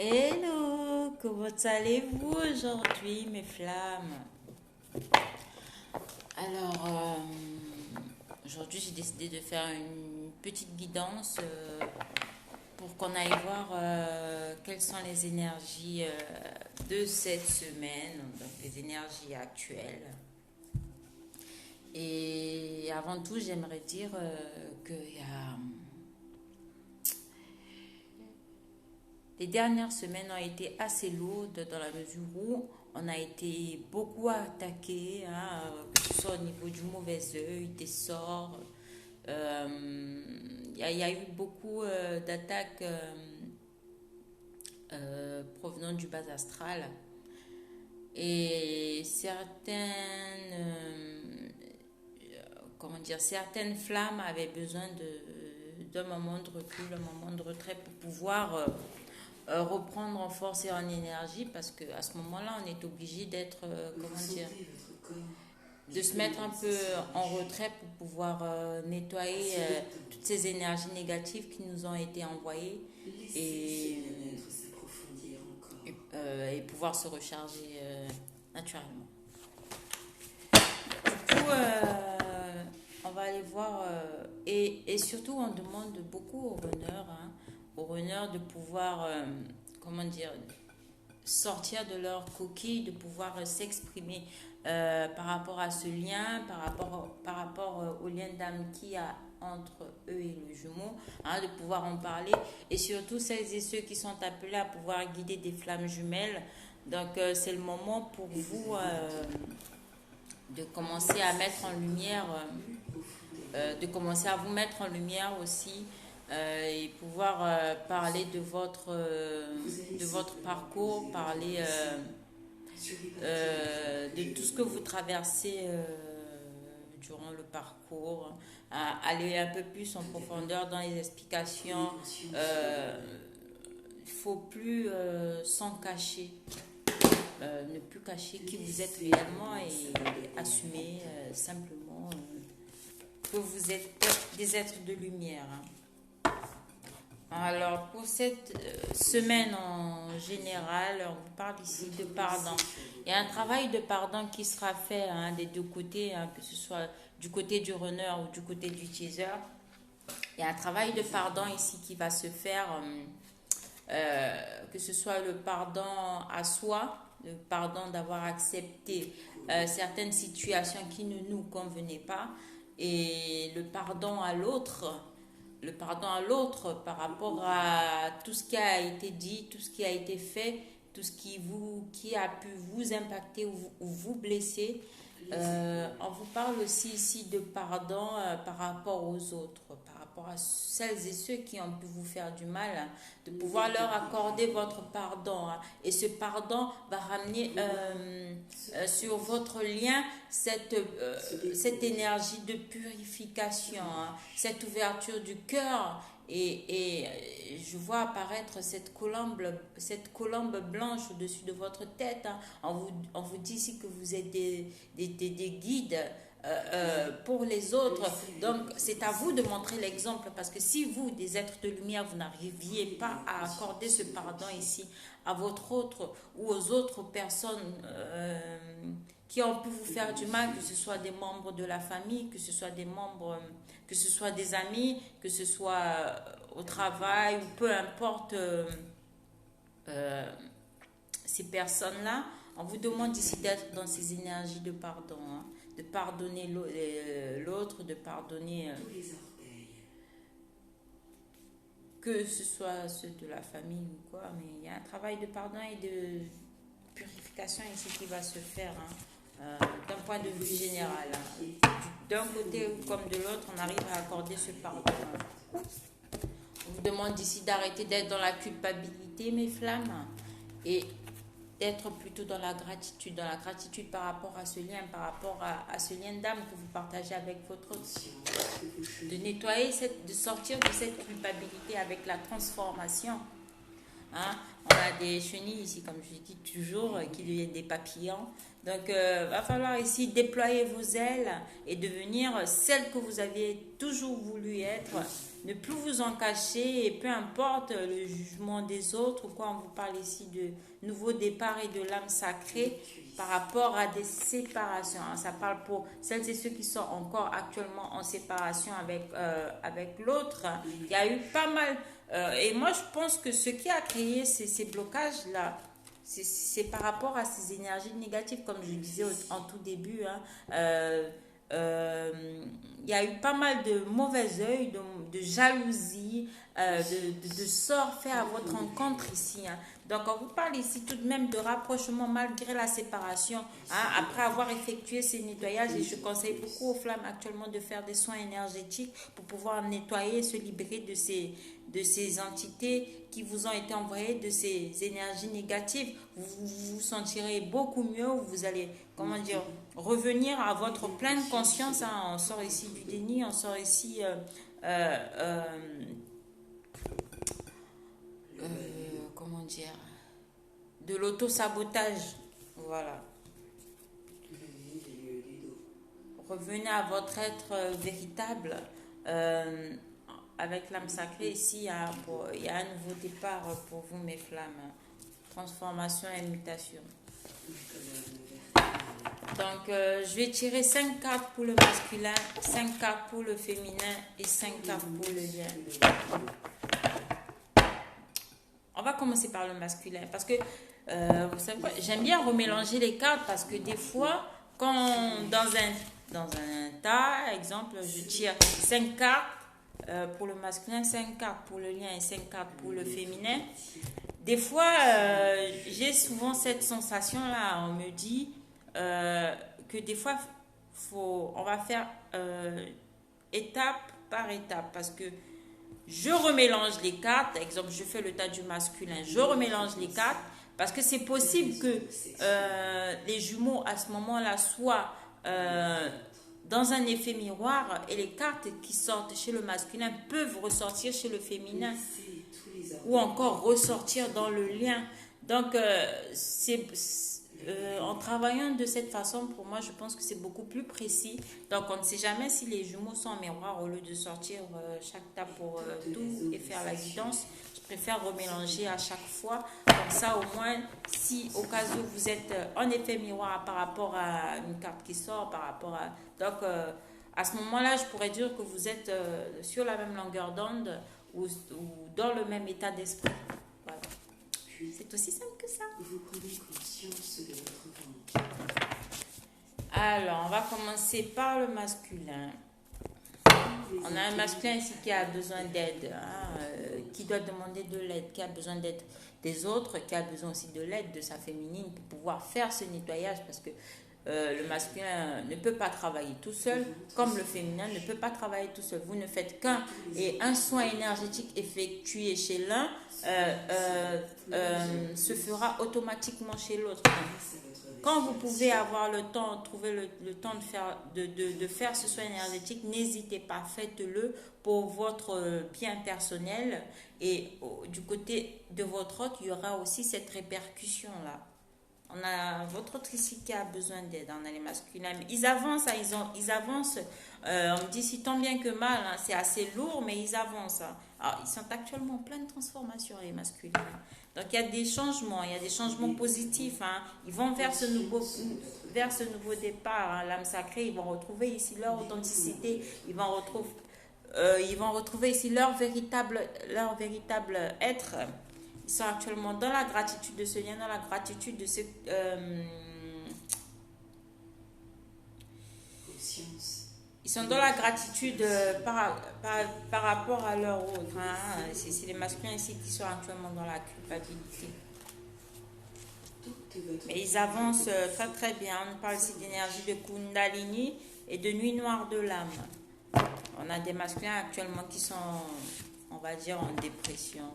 Hello, comment allez-vous aujourd'hui, mes flammes? Alors, aujourd'hui, j'ai décidé de faire une petite guidance pour qu'on aille voir quelles sont les énergies de cette semaine, donc les énergies actuelles. Et avant tout, j'aimerais dire qu'il y a les dernières semaines ont été assez lourdes dans la mesure où on a été beaucoup attaqué, hein, que ce soit au niveau du mauvais œil, des sorts. Il y a eu beaucoup d'attaques provenant du bas astral. Et certaines flammes avaient besoin d'un moment de recul, un moment de retrait pour pouvoir reprendre en force et en énergie, parce que à ce moment-là, on est obligé d'être, de se mettre un peu en retrait pour pouvoir nettoyer toutes ces énergies négatives qui nous ont été envoyées et, et pouvoir se recharger naturellement. Du coup, on va aller voir et surtout on demande beaucoup aux runners de pouvoir, sortir de leur coquille, de pouvoir s'exprimer par rapport à ce lien, par rapport au lien d'âme qu'il y a entre eux et le jumeau, hein, de pouvoir en parler. Et surtout celles et ceux qui sont appelés à pouvoir guider des flammes jumelles. Donc c'est le moment pour vous de commencer à mettre en lumière, de commencer à vous mettre en lumière aussi et pouvoir parler de votre parcours, parler de tout ce que vous traversez durant le parcours, aller un peu plus en profondeur dans les explications. Il ne faut plus s'en cacher, ne plus cacher qui vous êtes réellement et assumer simplement que vous êtes des êtres de lumière. Alors, pour cette semaine en général, on vous parle ici de pardon. Il y a un travail de pardon qui sera fait des deux côtés, que ce soit du côté du runner ou du côté du teaser. Il y a un travail de pardon ici qui va se faire, que ce soit le pardon à soi, le pardon d'avoir accepté certaines situations qui ne nous convenaient pas, et le pardon à l'autre par rapport à tout ce qui a été dit, tout ce qui a été fait, tout ce qui a pu vous impacter ou vous blesser. On vous parle aussi ici de pardon par rapport aux autres, par rapport à celles et ceux qui ont pu vous faire du mal, hein, de pouvoir leur accorder votre pardon, hein. Et ce pardon va ramener sur votre lien cette énergie de purification, hein, cette ouverture du cœur. Et je vois apparaître cette colombe blanche au-dessus de votre tête, hein. On vous dit ici que vous êtes des guides pour les autres. Donc, c'est à vous de montrer l'exemple, parce que si vous, des êtres de lumière, vous n'arriviez pas à accorder ce pardon ici à votre autre ou aux autres personnes qui ont pu vous faire du mal, que ce soit des membres de la famille, que ce soit des membres, que ce soit des amis, que ce soit au travail, ou peu importe ces personnes-là, on vous demande ici d'être dans ces énergies de pardon, hein, de pardonner l'autre, de pardonner que ce soit ceux de la famille ou quoi, mais il y a un travail de pardon et de purification ici qui va se faire, hein, d'un point de vue général, hein. D'un côté comme de l'autre, on arrive à accorder ce pardon, hein. On vous demande ici d'arrêter d'être dans la culpabilité, mes flammes, et d'être plutôt dans la gratitude par rapport à ce lien, par rapport à ce lien d'âme que vous partagez avec votre autre. De nettoyer, de sortir de cette culpabilité avec la transformation. Hein. On a des chenilles ici, comme je dis toujours, qui deviennent des papillons. Donc, va falloir ici déployer vos ailes et devenir celle que vous aviez toujours voulu être. Ne plus vous en cacher et peu importe le jugement des autres ou quoi, on vous parle ici de nouveau départ et de l'âme sacrée par rapport à des séparations. Hein. Ça parle pour celles et ceux qui sont encore actuellement en séparation avec l'autre. Il y a eu pas mal. Et moi, je pense que ce qui a créé ces blocages-là, c'est par rapport à ces énergies négatives, comme je le disais en tout début. Hein. Il y a eu pas mal de mauvais œil, de jalousie, de sorts faits à votre rencontre ici. Hein. Donc, on vous parle ici tout de même de rapprochement malgré la séparation. Hein, après avoir effectué ces nettoyages, et je conseille beaucoup aux flammes actuellement de faire des soins énergétiques pour pouvoir nettoyer et se libérer de ces entités qui vous ont été envoyées, de ces énergies négatives. Vous vous sentirez beaucoup mieux, vous allez, comment dire, revenir à votre pleine conscience. Hein. On sort ici du déni, on sort ici comment dire, de l'auto-sabotage. Voilà. Revenez à votre être véritable. Avec l'âme sacrée, ici, il y a un nouveau départ pour vous, mes flammes. Transformation et mutation. Donc, je vais tirer 5 cartes pour le masculin, 5 cartes pour le féminin et 5 cartes pour le lien. On va commencer par le masculin parce que, vous savez quoi, j'aime bien remélanger les cartes parce que des fois, quand dans un tas, exemple, je tire 5 cartes pour le masculin, 5 cartes pour le lien et 5 cartes pour le féminin. Des fois, j'ai souvent cette sensation-là, on me dit que des fois, on va faire étape par étape parce que je remélange les cartes. Exemple, je fais le tas du masculin, je remélange les cartes parce que c'est possible que les jumeaux à ce moment-là soient dans un effet miroir et les cartes qui sortent chez le masculin peuvent ressortir chez le féminin ou encore ressortir dans le lien. Donc, en travaillant de cette façon, pour moi, je pense que c'est beaucoup plus précis. Donc, on ne sait jamais si les jumeaux sont en miroir au lieu de sortir chaque table pour tout et faire la guidance. Je préfère remélanger à chaque fois. Comme ça, au moins, si au cas où vous êtes en effet miroir par rapport à une carte qui sort, par rapport à... Donc, à ce moment-là, je pourrais dire que vous êtes sur la même longueur d'onde ou dans le même état d'esprit. Voilà. C'est aussi simple que ça. Vous prenez conscience de votre ventre. Alors, on va commencer par le masculin. On a un masculin ici qui a besoin d'aide, hein, qui doit demander de l'aide, qui a besoin d'aide des autres, qui a besoin aussi de l'aide de sa féminine pour pouvoir faire ce nettoyage parce que le masculin ne peut pas travailler tout seul, comme le féminin ne peut pas travailler tout seul. Vous ne faites qu'un et un soin énergétique effectué chez l'un se fera automatiquement chez l'autre. Quand vous pouvez avoir le temps, trouver le temps de faire ce soin énergétique, n'hésitez pas, faites-le pour votre bien personnel et du côté de votre autre, il y aura aussi cette répercussion-là. On a votre autre ici qui a besoin d'aide, on a les masculins. Ils avancent, ils avancent. On me dit si tant bien que mal, hein, c'est assez lourd, mais ils avancent. Hein. Alors, ils sont actuellement en pleine transformation, les masculins. Donc, il y a des changements positifs. Hein. Ils vont vers ce nouveau départ, hein, l'âme sacrée. Ils vont retrouver ici leur authenticité. Ils vont retrouver ici leur véritable être. Ils sont actuellement dans la gratitude de ce lien, dans la gratitude de ce... ils sont dans la gratitude par rapport à leur autre. Hein. C'est les masculins ici qui sont actuellement dans la culpabilité. Mais ils avancent très très bien. On parle ici d'énergie de Kundalini et de nuit noire de l'âme. On a des masculins actuellement qui sont, on va dire, en dépression.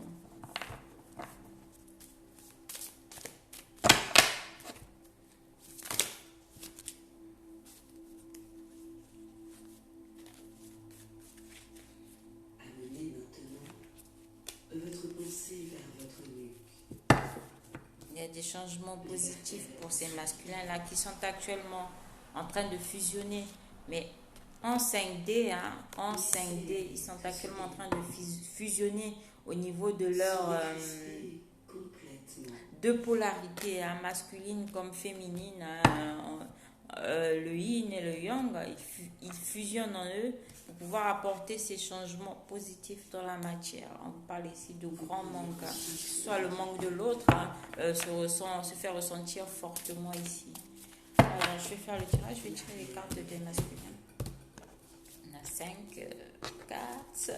Votre pensée vers votre nuque. y a des changements positifs pour ces masculins-là qui sont actuellement en train de fusionner. Mais en 5D, en 5D, ils sont actuellement en train de fusionner au niveau de leur deux polarités, masculine comme féminine. Le yin et le yang, ils fusionnent en eux pour pouvoir apporter ces changements positifs dans la matière. On parle ici de grand manque, soit le manque de l'autre se fait ressentir fortement ici. Je vais faire le tirage, je vais tirer les cartes des masculins. On a 5 cartes.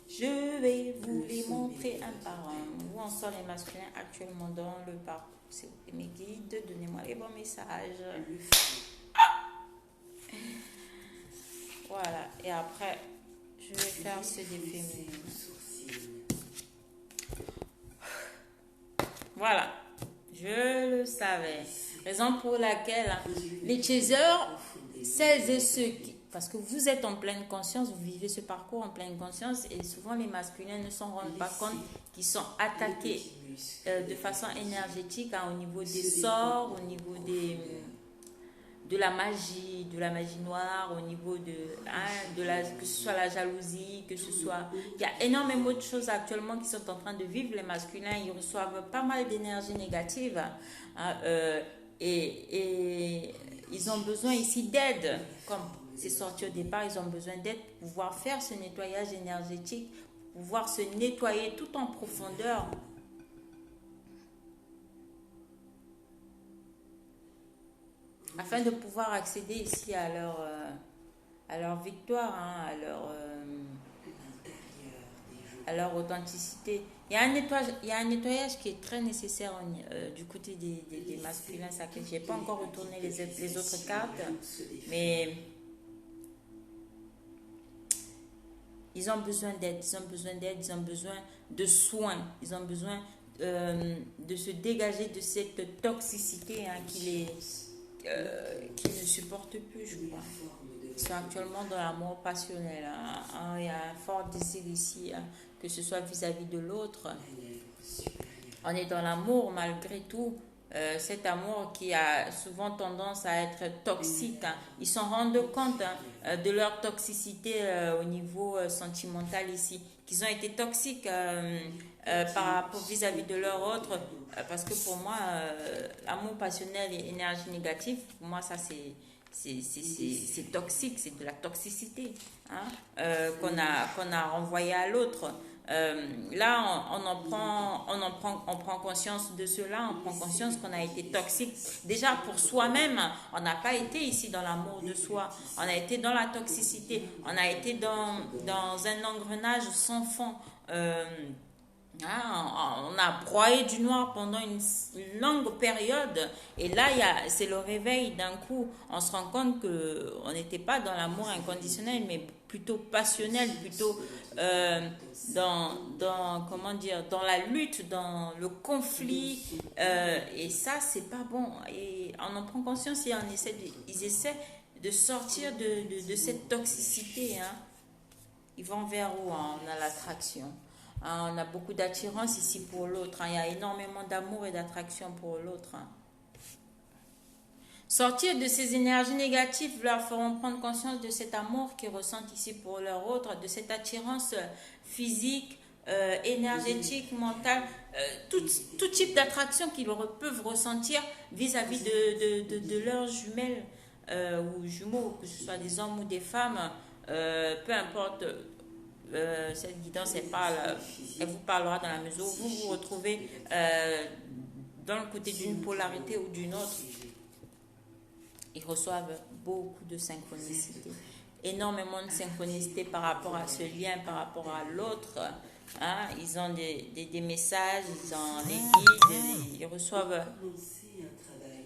Je vais vous les montrer un par un. Où en sont les masculins actuellement dans le parcours? S'il vous plaît, mes guides, donnez-moi les bons messages. Voilà, et après, je vais faire ceux des féminines. Voilà, je le savais. Raison pour laquelle les chasers, celles et ceux qui... Parce que vous êtes en pleine conscience, vous vivez ce parcours en pleine conscience et souvent les masculins ne s'en rendent pas compte qu'ils sont attaqués de façon énergétique au niveau des sorts, au niveau de la magie noire, au niveau que ce soit la jalousie, que ce soit... Il y a énormément de choses actuellement qui sont en train de vivre. Les masculins, ils reçoivent pas mal d'énergie négative et ils ont besoin ici d'aide. Comme c'est sorti au départ, ils ont besoin d'aide pour pouvoir faire ce nettoyage énergétique, pour pouvoir se nettoyer tout en profondeur. Afin de pouvoir accéder ici à leur victoire, à leur authenticité. Il y a un nettoyage qui est très nécessaire du côté des masculins. Je n'ai pas encore retourné les autres cartes, mais ils ont besoin d'aide, ils ont besoin de soins, ils ont besoin de se dégager de cette toxicité qui ne supportent plus, je crois. Ils sont actuellement dans l'amour passionnel. Il y a un fort désir ici, que ce soit vis-à-vis de l'autre. On est dans l'amour malgré tout. Cet amour qui a souvent tendance à être toxique. Ils s'en rendent compte de leur toxicité au niveau sentimental ici. Qu'ils ont été toxiques par rapport vis-à-vis de leur autre. Parce que pour moi, l'amour passionnel et énergie négative, pour moi, ça c'est toxique, c'est de la toxicité qu'on a renvoyé à l'autre. Là, on prend conscience de cela, on prend conscience qu'on a été toxique. Déjà pour soi-même, on n'a pas été ici dans l'amour de soi, on a été dans la toxicité, on a été dans un engrenage sans fond. On a broyé du noir pendant une longue période et là c'est le réveil d'un coup. On se rend compte qu'on n'était pas dans l'amour inconditionnel mais plutôt passionnel, plutôt dans la lutte, dans le conflit et ça c'est pas bon et on en prend conscience et ils essaient de sortir de cette toxicité. Ils vont vers où on a l'attraction. On a beaucoup d'attirance ici pour l'autre. Il y a énormément d'amour et d'attraction pour l'autre. Sortir de ces énergies négatives leur feront prendre conscience de cet amour qu'ils ressentent ici pour leur autre, de cette attirance physique, énergétique, mentale, tout type d'attraction qu'ils peuvent ressentir vis-à-vis de leurs jumelles ou jumeaux, que ce soit des hommes ou des femmes, peu importe. Cette guidance elle vous parlera dans la mesure où vous vous retrouvez dans le côté d'une polarité ou d'une autre. Ils reçoivent beaucoup de synchronicité, énormément de synchronicité par rapport à ce lien, par rapport à l'autre. Ils ont des messages, ils ont les guides,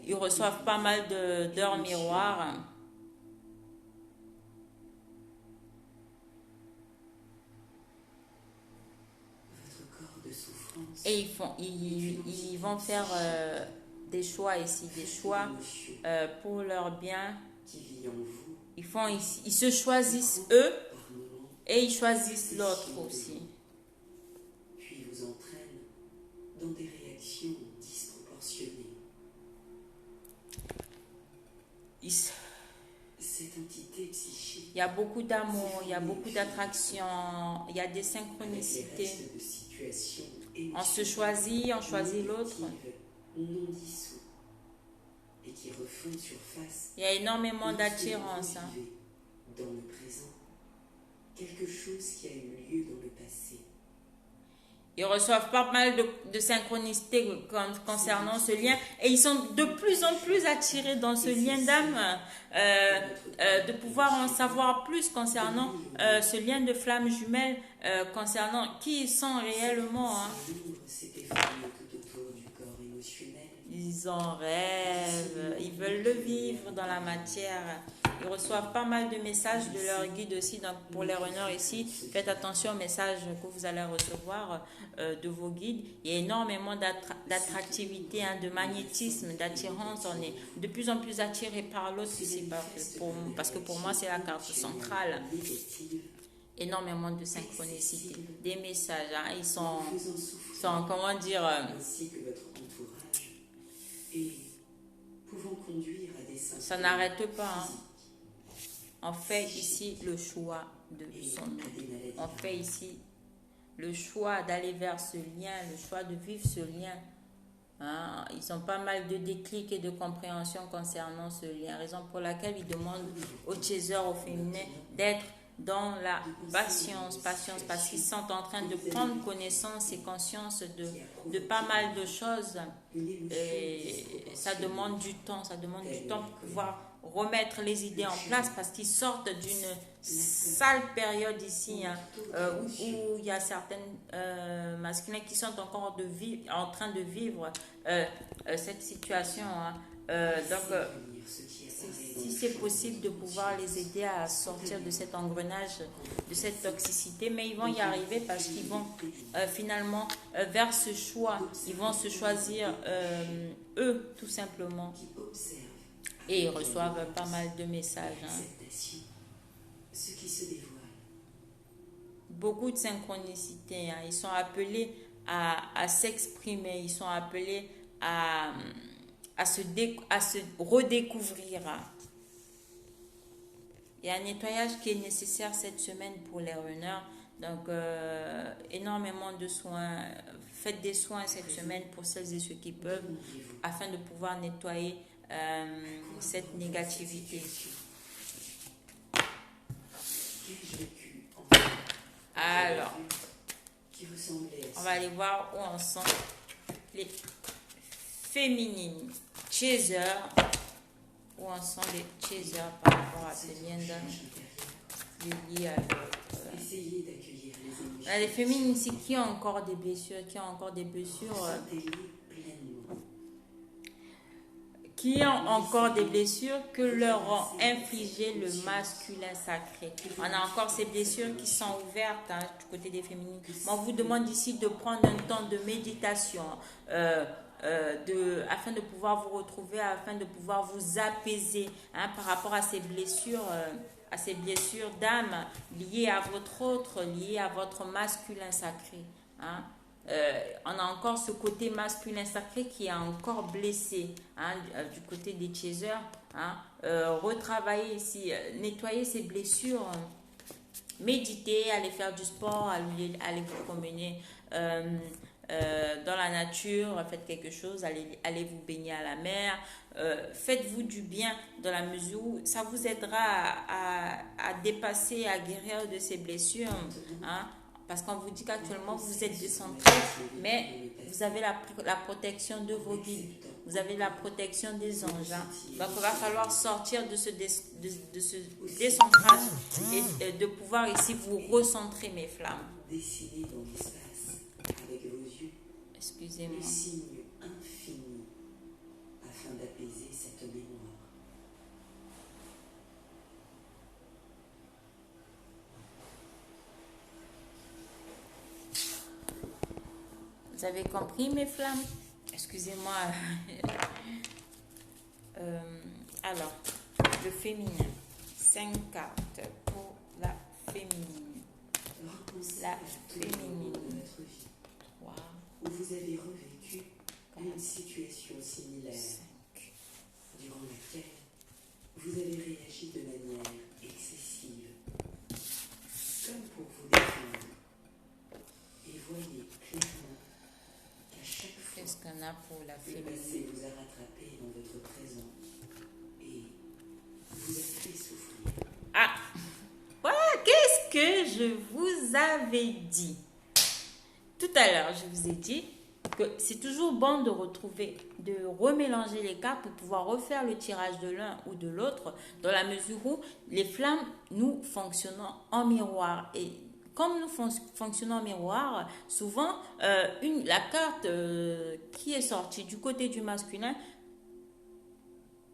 ils reçoivent pas mal d'heures miroirs. Et ils vont faire des choix ici, des choix pour leur bien. Ils se choisissent eux et ils choisissent l'autre aussi. Puis vous entraînent dans des réactions disproportionnées. proportionnée. Cette entité psychique, il y a beaucoup d'amour, il y a beaucoup d'attraction, il y a des synchronicités. de situations On se choisit, on choisit l'autre. non dissous et qui refont surface. Il y a énormément d'attirance. Dans le présent, quelque chose qui a eu lieu dans le passé. Ils reçoivent pas mal de synchronicité concernant ce lien et ils sont de plus en plus attirés dans ce lien d'âme de pouvoir en savoir plus concernant ce lien de flamme jumelle, concernant qui ils sont réellement. Ils en rêvent, ils veulent le vivre dans la matière. Ils reçoivent pas mal de messages de leur guide aussi. Donc pour les runners ici, faites attention aux messages que vous allez recevoir de vos guides. Il y a énormément d'attractivité, de magnétisme, d'attirance. On est de plus en plus attiré par l'autre ici, parce que pour moi c'est la carte centrale. Énormément de synchronicité, des messages. Ils sont comment dire, ainsi que votre entourage et pouvant conduire à des ça n'arrête pas. On fait ici le choix de son nom. On fait ici le choix d'aller vers ce lien, le choix de vivre ce lien. Ils ont pas mal de déclics et de compréhension concernant ce lien. Raison pour laquelle ils demandent aux chasers, aux féminins, d'être dans la patience, parce qu'ils sont en train de prendre connaissance et conscience de pas mal de choses. Et ça demande du temps, pour pouvoir remettre les idées en place, parce qu'ils sortent d'une sale période ici, où il y a certaines masculins qui sont encore en train de vivre cette situation. Donc, si c'est possible de pouvoir les aider à sortir de cet engrenage, de cette toxicité, mais ils vont y arriver parce qu'ils vont finalement vers ce choix, ils vont se choisir eux tout simplement, et ils reçoivent pas mal de messages. Ce qui se dévoile. Beaucoup de synchronicité. Ils sont appelés à s'exprimer, ils sont appelés à se redécouvrir. Il y a un nettoyage qui est nécessaire cette semaine pour les runners. Donc, énormément de soins. Faites des soins cette semaine pour celles et ceux qui peuvent, afin de pouvoir nettoyer cette négativité. Alors, on va aller voir où en sont les féminines chasers, où en sont les chasers par rapport à ce lien d'âme lié à les féminines ici qui ont encore des blessures, qui ont encore des blessures que leur ont infligé le masculin sacré. On a encore ces blessures qui sont ouvertes du côté des féminines. On vous demande ici de prendre un temps de méditation afin de pouvoir vous retrouver, afin de pouvoir vous apaiser par rapport à ces blessures d'âme liées à votre autre, liées à votre masculin sacré. On a encore ce côté masculin sacré qui est encore blessé du côté des chasers. Retravailler ici, nettoyer ces blessures, méditer, aller faire du sport, aller vous promener dans la nature, faites quelque chose, allez vous baigner à la mer, faites-vous du bien dans la mesure où ça vous aidera à dépasser, à guérir de ces blessures. Parce qu'on vous dit qu'actuellement vous êtes décentré, mais vous avez la protection de vos guides, vous avez la protection des anges. Donc il va falloir sortir de ce décentrage et de pouvoir ici vous recentrer, mes flammes. Dessinez dans l'espace avec vos yeux. Excusez-moi. Le signe infini afin d'apaiser cette mémoire. Vous avez compris, mes flammes? Excusez-moi. Alors, le féminin. 5 cartes pour la féminine. La féminine. 3. Où vous avez revécu une situation similaire durant laquelle vous avez réagi de manière excessive, comme pour vous défendre. Et voyez clairement qu'à chaque fois, Qu'est-ce qu'on a pour la le féminine? passé vous a rattrapé dans votre présent et vous a fait souffrir. Ah, voilà, qu'est-ce que je vous avais dit tout à l'heure? Je vous ai dit que c'est toujours bon de retrouver, de remélanger les cartes pour pouvoir refaire le tirage de l'un ou de l'autre, dans la mesure où les flammes, nous fonctionnons en miroir. Et comme nous fonctionnons en miroir, souvent, la carte qui est sortie du côté du masculin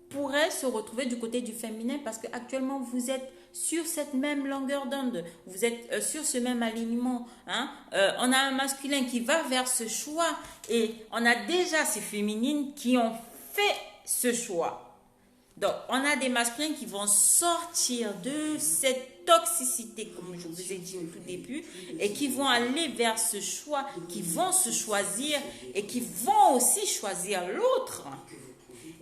pourrait se retrouver du côté du féminin, parce qu'actuellement vous êtes sur cette même longueur d'onde, vous êtes sur ce même alignement, hein? On a un masculin qui va vers ce choix et on a déjà ces féminines qui ont fait ce choix. Donc on a des masculins qui vont sortir de cette toxicité, comme je vous ai dit au tout début, et qui vont aller vers ce choix, qui vont se choisir et qui vont aussi choisir l'autre.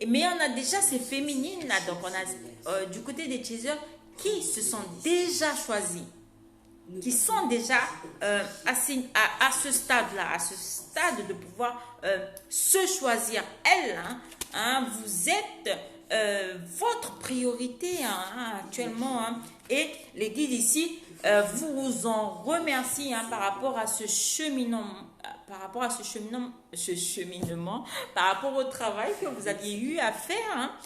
Mais on a déjà ces féminines là, donc on a du côté des chasers qui se sont déjà choisis, qui sont déjà à ce stade-là, à ce stade de pouvoir se choisir elles. Vous êtes votre priorité actuellement. Et les guides ici vous en remercient par rapport à ce cheminement. Par rapport à ce cheminement, par rapport au travail que vous aviez eu à faire.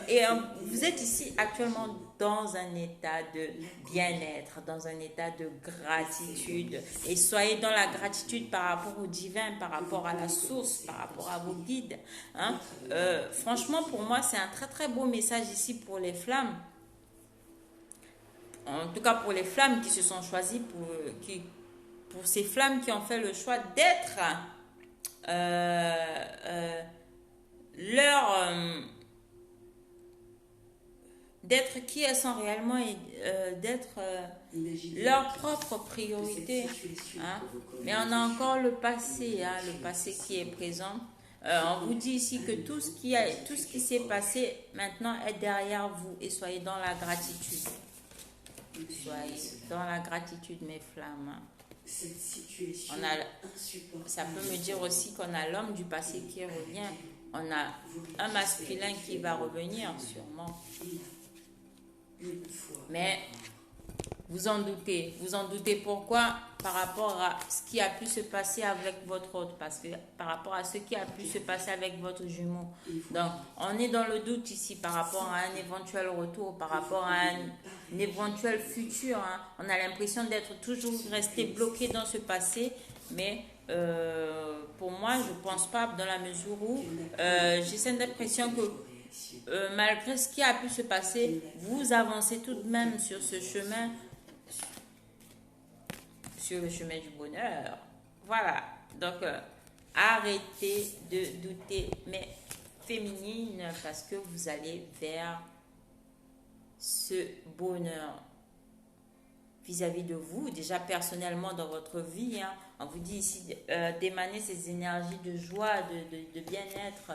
Et vous êtes ici actuellement dans un état de bien-être, dans un état de gratitude. Et soyez dans la gratitude par rapport au divin, par rapport à la source, par rapport à vos guides. Franchement, pour moi, c'est un très très beau message ici pour les flammes. En tout cas, pour les flammes qui se sont choisies, pour ces flammes qui ont fait le choix d'être d'être qui elles sont réellement et d'être leur propre priorité. Mais on a encore le passé qui est présent. On vous dit ici que tout ce qui s'est passé maintenant est derrière vous, et soyez dans la gratitude. Soyez dans la gratitude, mes flammes. Cette situation ça peut me dire aussi qu'on a l'homme du passé qui revient. On a un masculin qui va revenir, sûrement. Mais vous en doutez. Vous en doutez pourquoi? Par rapport à ce qui a pu se passer avec votre autre. Parce que par rapport à ce qui a pu se passer avec votre jumeau. Donc, on est dans le doute ici par rapport à un éventuel retour, par rapport à un éventuel futur. On a l'impression d'être toujours resté bloqué dans ce passé. Mais pour moi, je ne pense pas, dans la mesure où j'ai cette impression que malgré ce qui a pu se passer, vous avancez tout de même sur ce chemin, sur le chemin du bonheur. Voilà. Donc, arrêtez de douter, mais féminine, parce que vous allez vers ce bonheur vis-à-vis de vous, déjà personnellement dans votre vie. On vous dit ici d'émaner ces énergies de joie, de bien-être,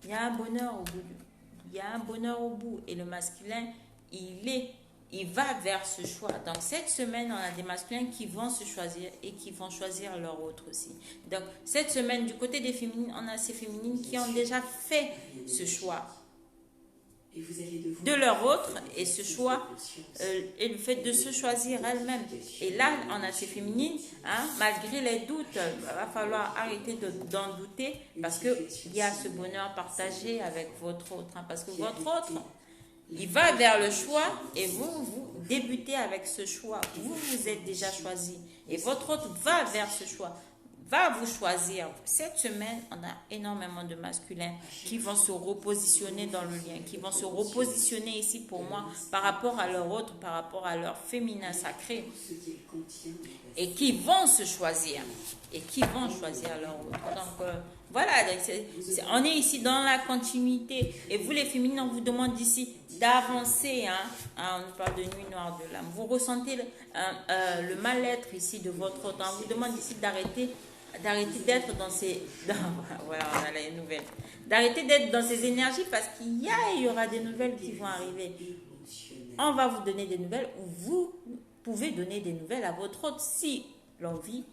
il y a un bonheur au bout. Il y a un bonheur au bout. Et le masculin, il va vers ce choix. Donc cette semaine, on a des masculins qui vont se choisir et qui vont choisir leur autre aussi. Donc cette semaine, du côté des féminines, on a ces féminines qui ont déjà fait ce choix de leur autre, et ce choix et le fait de se choisir elles-mêmes. Et là, on a ces féminines, malgré les doutes, il va falloir arrêter d'en douter, parce qu'il y a ce bonheur partagé avec votre autre. Parce que votre autre, il va vers le choix, et vous débutez avec ce choix. Vous êtes déjà choisi, et votre autre va vers ce choix, va vous choisir. Cette semaine, on a énormément de masculins qui vont se repositionner dans le lien, qui vont se repositionner ici pour moi par rapport à leur autre, par rapport à leur féminin sacré, et qui vont se choisir, et qui vont choisir leur autre. Donc, Voilà, donc on est ici dans la continuité. Et vous, les féminines, on vous demande ici d'avancer. On nous parle de nuit noire de l'âme. Vous ressentez le mal-être ici de votre autre. On vous demande ici d'arrêter d'être dans ces... voilà, on a les nouvelles. D'arrêter d'être dans ces énergies parce il y aura des nouvelles qui vont arriver. On va vous donner des nouvelles ou vous pouvez donner des nouvelles à votre autre si l'envie,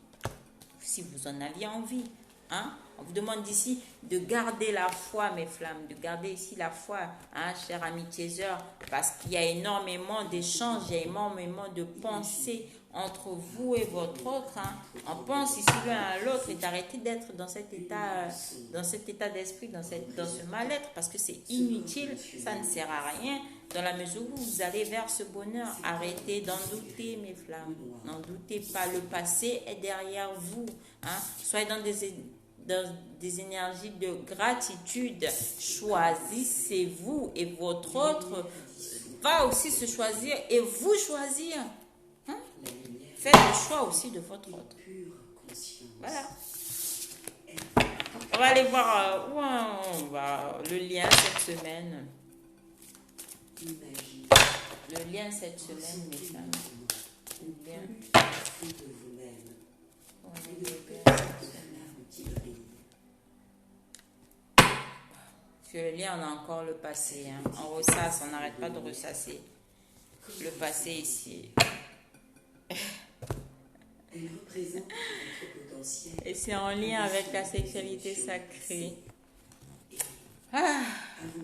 si vous en aviez envie. On vous demande ici de garder la foi, mes flammes, de garder ici la foi, cher ami Chaser, parce qu'il y a énormément d'échanges, il y a énormément de pensées entre vous et votre autre. On pense ici l'un à l'autre et d'arrêter d'être dans cet état d'esprit, dans ce mal-être, parce que c'est inutile, ça ne sert à rien. Dans la mesure où vous allez vers ce bonheur, arrêtez d'en douter, mes flammes. N'en doutez pas, le passé est derrière vous. Soyez dans des énergies de gratitude. Choisissez-vous et votre autre va aussi se choisir et vous choisir. Faites le choix aussi de votre autre. Voilà. On va aller voir où on va. Le lien cette semaine. Le lien cette semaine, mes femmes. Le lien. Parce que le lien, on a encore le passé. On ressasse, on n'arrête pas de ressasser. Le passé ici. Et c'est en lien avec la sexualité sacrée.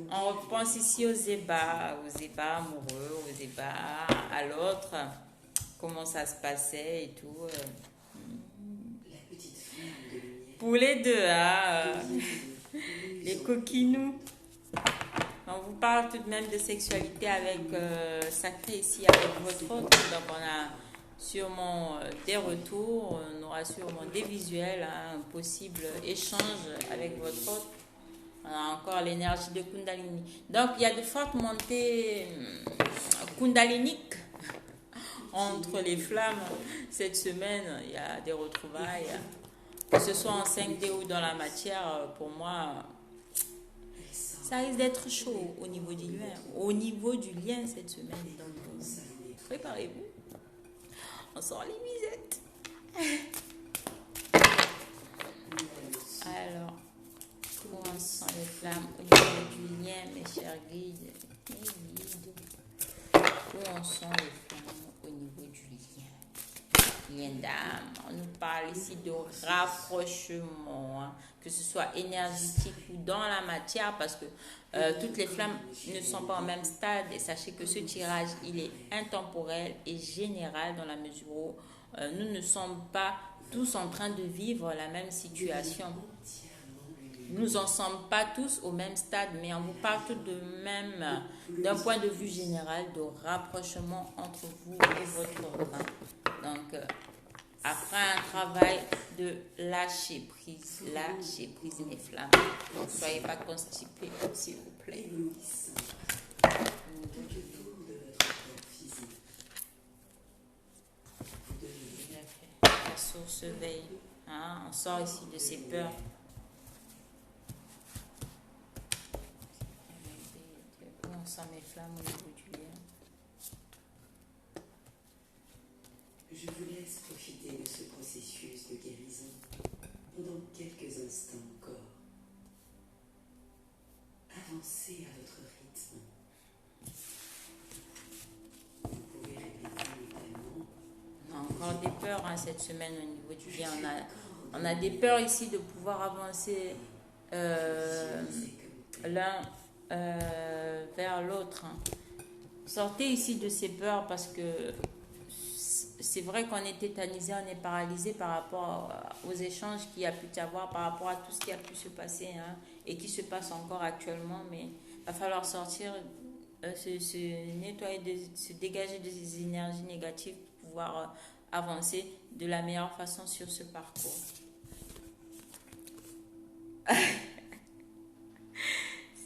On repense ici aux ébats amoureux, aux ébats à l'autre, comment ça se passait et tout. Pour les deux, les coquinous. On vous parle tout de même de sexualité avec sacrée ici avec votre autre. Donc on a sûrement des retours, on aura sûrement des visuels, un possible échange avec votre autre. On a encore l'énergie de Kundalini. Donc, il y a de fortes montées kundaliniques entre les flammes. Cette semaine, il y a des retrouvailles. Que ce soit en 5D ou dans la matière, pour moi, ça risque d'être chaud au niveau du lien. Au niveau du lien cette semaine. Donc, préparez-vous. On sort les misettes. Alors... Où en sont les flammes au niveau du lien, mes chers guides. Où en sont les flammes au niveau du lien? Lien d'âme. On nous parle ici de rapprochement, que ce soit énergétique ou dans la matière, parce que toutes les flammes ne sont pas au même stade. Et sachez que ce tirage, il est intemporel et général dans la mesure où nous ne sommes pas tous en train de vivre la même situation. Nous n'en sommes pas tous au même stade, mais on vous parle tout de même d'un point de vue général de rapprochement entre vous et votre autre. Donc, après un travail de lâcher prise mes flammes. Ne soyez pas constipés, s'il vous plaît. La source veille. On sort ici de ces peurs. On sent mes flammes au niveau du lien. Je vous laisse profiter de ce processus de guérison pendant quelques instants encore. Avancez à votre rythme. Vous pouvez répéter mentalement. On a encore des peurs cette semaine au niveau du lien. On a des peurs ici de pouvoir avancer l'un vers l'autre. Sortez ici de ces peurs parce que c'est vrai qu'on est tétanisé, on est paralysé par rapport aux échanges qu'il y a pu y avoir, par rapport à tout ce qui a pu se passer et qui se passe encore actuellement, mais il va falloir sortir, se nettoyer, se dégager des énergies négatives pour pouvoir avancer de la meilleure façon sur ce parcours.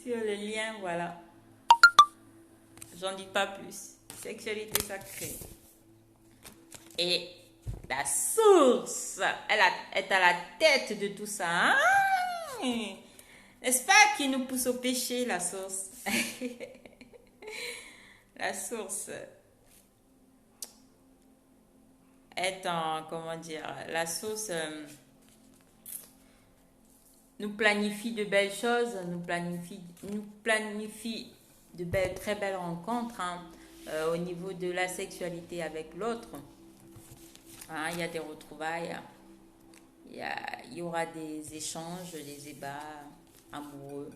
Sur le lien, voilà. J'en dis pas plus. Sexualité sacrée. Et la source, elle est à la tête de tout ça. N'est-ce pas qui nous pousse au péché, la source? La source est en, comment dire, la source nous planifie de belles choses, nous planifie de belles, très belles rencontres au niveau de la sexualité avec l'autre. Il y a des retrouvailles, il y aura des échanges, des ébats amoureux.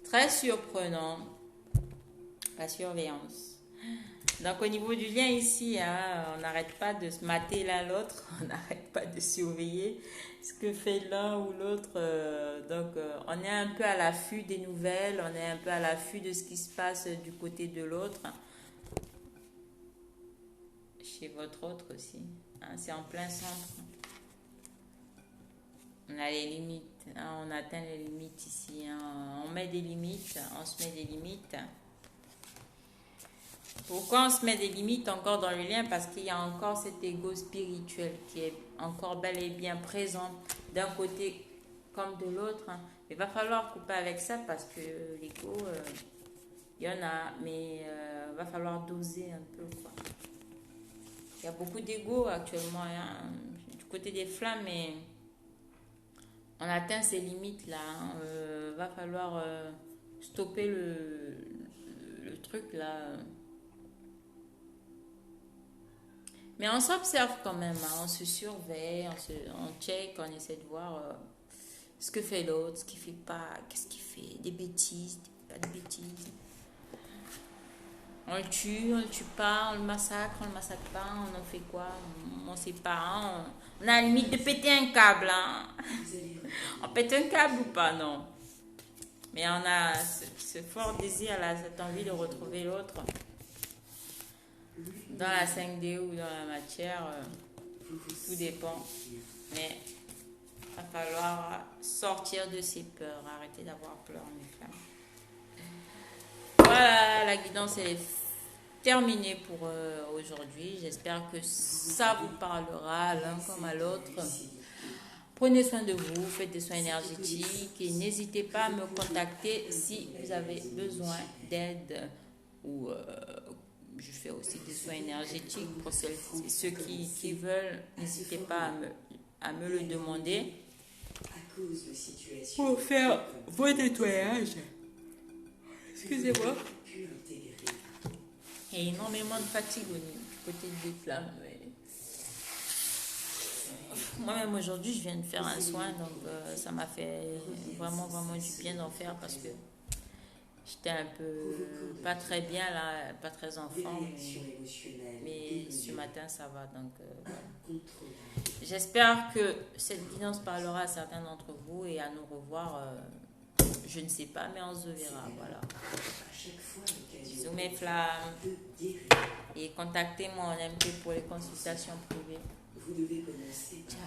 Très surprenant, la surveillance. Donc au niveau du lien ici, on n'arrête pas de se mater l'un l'autre, on n'arrête pas de surveiller ce que fait l'un ou l'autre. On est un peu à l'affût des nouvelles, on est un peu à l'affût de ce qui se passe du côté de l'autre. Chez votre autre aussi. C'est en plein centre. On a les limites, on atteint les limites ici. On met des limites, on se met des limites. Pourquoi on se met des limites encore dans le lien? Parce qu'il y a encore cet ego spirituel qui est encore bel et bien présent d'un côté comme de l'autre. Il va falloir couper avec ça parce que l'ego, il y en a, mais il va falloir doser un peu, quoi. Il y a beaucoup d'ego actuellement du côté des flammes, mais on atteint ces limites-là. Va falloir stopper le truc là. Mais on s'observe quand même, on se surveille, on check, on essaie de voir ce que fait l'autre, ce qu'il fait pas, qu'est-ce qu'il fait, des bêtises, pas de bêtises. On le tue pas, on le massacre pas, on en fait quoi, on sait pas, on a la limite de péter un câble. On pète un câble ou pas, non. Mais on a ce fort désir là, cette envie de retrouver l'autre. Dans la 5D ou dans la matière, tout dépend. Mais il va falloir sortir de ses peurs, arrêter d'avoir peur, mes femmes. Voilà, la guidance est terminée pour aujourd'hui. J'espère que ça vous parlera l'un comme à l'autre. Prenez soin de vous, faites des soins énergétiques et n'hésitez pas à me contacter si vous avez besoin d'aide ou je fais aussi des soins énergétiques pour ceux qui veulent. N'hésitez pas à me le demander pour faire vos nettoyages. Excusez-moi. Il y a énormément de fatigue du côté des flammes. Moi-même aujourd'hui, je viens de faire un soin, donc ça m'a fait vraiment du bien d'en faire parce que j'étais un peu pas très bien là, pas très en forme, mais ce matin ça va. Donc voilà. J'espère que cette guidance parlera à certains d'entre vous et à nous revoir. Je ne sais pas, mais on se verra. Voilà. Bisous mes flammes. Et contactez-moi en MP pour les consultations privées. Ciao.